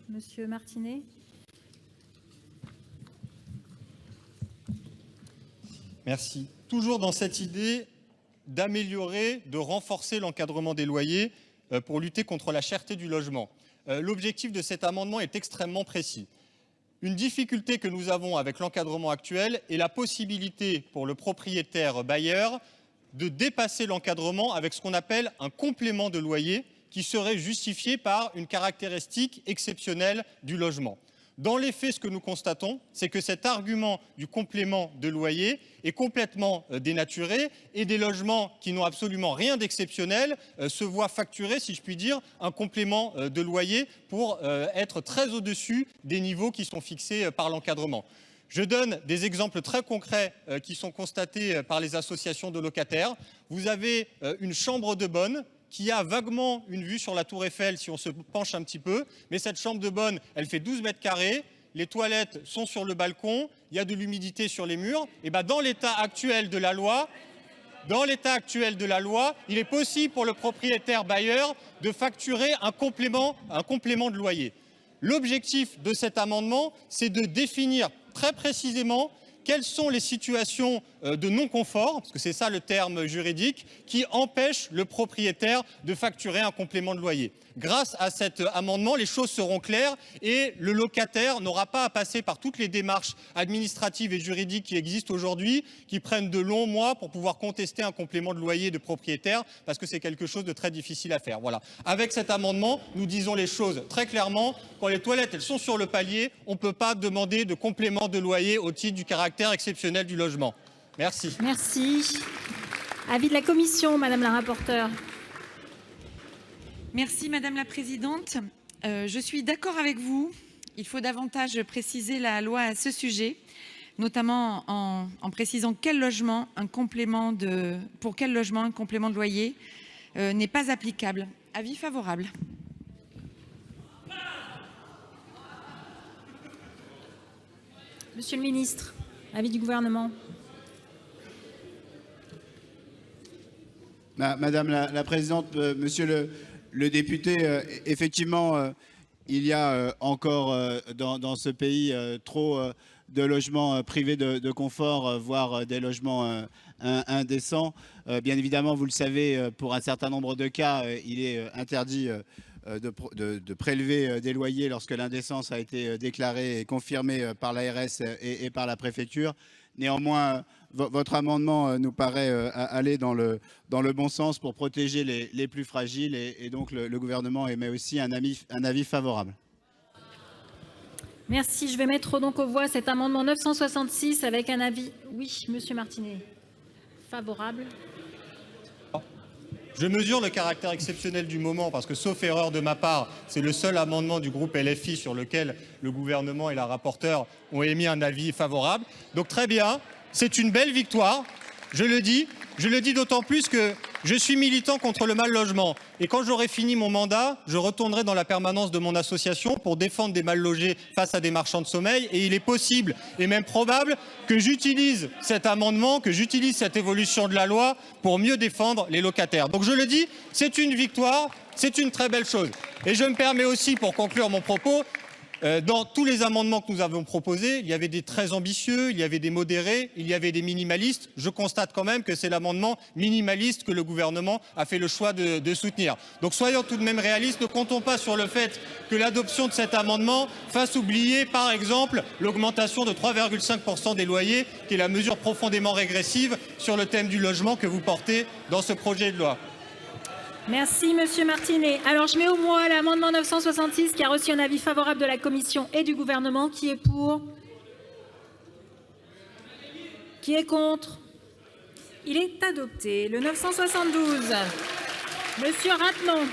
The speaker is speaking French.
Monsieur Martinet. Merci. Toujours dans cette idée d'améliorer, de renforcer l'encadrement des loyers pour lutter contre la cherté du logement. L'objectif de cet amendement est extrêmement précis. Une difficulté que nous avons avec l'encadrement actuel est la possibilité pour le propriétaire bailleur de dépasser l'encadrement avec ce qu'on appelle un complément de loyer qui serait justifié par une caractéristique exceptionnelle du logement. Dans les faits, ce que nous constatons, c'est que cet argument du complément de loyer est complètement dénaturé et des logements qui n'ont absolument rien d'exceptionnel se voient facturer, si je puis dire, un complément de loyer pour être très au-dessus des niveaux qui sont fixés par l'encadrement. Je donne des exemples très concrets qui sont constatés par les associations de locataires. Vous avez une chambre de bonne qui a vaguement une vue sur la Tour Eiffel si on se penche un petit peu, mais cette chambre de bonne, elle fait 12 mètres carrés, les toilettes sont sur le balcon, il y a de l'humidité sur les murs, et bien dans l'état actuel de la loi, il est possible pour le propriétaire bailleur de facturer un complément de loyer. L'objectif de cet amendement, c'est de définir très précisément quelles sont les situations de non-confort, parce que c'est ça le terme juridique, qui empêchent le propriétaire de facturer un complément de loyer. Grâce à cet amendement, les choses seront claires et le locataire n'aura pas à passer par toutes les démarches administratives et juridiques qui existent aujourd'hui, qui prennent de longs mois pour pouvoir contester un complément de loyer de propriétaire, parce que c'est quelque chose de très difficile à faire. Voilà. Avec cet amendement, nous disons les choses très clairement. Quand les toilettes elles sont sur le palier, on ne peut pas demander de complément de loyer au titre du caractère exceptionnel du logement. Merci. Merci. Avis de la commission, Madame la rapporteure. Merci Madame la Présidente. Je suis d'accord avec vous. Il faut davantage préciser la loi à ce sujet, notamment en précisant pour quel logement un complément de loyer n'est pas applicable. Avis favorable. Monsieur le ministre, avis du gouvernement. Madame la Présidente, Monsieur le député, effectivement, il y a encore dans ce pays trop de logements privés de confort, voire des logements indécents. Bien évidemment, vous le savez, pour un certain nombre de cas, il est interdit de prélever des loyers lorsque l'indécence a été déclarée et confirmée par l'ARS et par la préfecture. Néanmoins, votre amendement nous paraît aller dans le bon sens pour protéger les plus fragiles et donc le gouvernement émet aussi un avis favorable. Merci. Je vais mettre donc aux voix cet amendement 966 avec un avis. Oui, Monsieur Martinet. Favorable. Je mesure le caractère exceptionnel du moment parce que, sauf erreur de ma part, c'est le seul amendement du groupe LFI sur lequel le gouvernement et la rapporteure ont émis un avis favorable. Donc très bien, c'est une belle victoire, je le dis d'autant plus que je suis militant contre le mal logement. Et quand j'aurai fini mon mandat, je retournerai dans la permanence de mon association pour défendre des mal logés face à des marchands de sommeil. Et il est possible et même probable que j'utilise cet amendement, que j'utilise cette évolution de la loi pour mieux défendre les locataires. Donc je le dis, c'est une victoire, c'est une très belle chose. Et je me permets aussi, pour conclure mon propos, dans tous les amendements que nous avons proposés, il y avait des très ambitieux, il y avait des modérés, il y avait des minimalistes. Je constate quand même que c'est l'amendement minimaliste que le gouvernement a fait le choix de soutenir. Donc soyons tout de même réalistes, ne comptons pas sur le fait que l'adoption de cet amendement fasse oublier, par exemple, l'augmentation de 3,5% des loyers, qui est la mesure profondément régressive sur le thème du logement que vous portez dans ce projet de loi. Merci, Monsieur Martinet. Alors, je mets au moins l'amendement 966 qui a reçu un avis favorable de la Commission et du gouvernement. Qui est pour? Qui est contre? Il est adopté. Le 972. Monsieur Rattenon.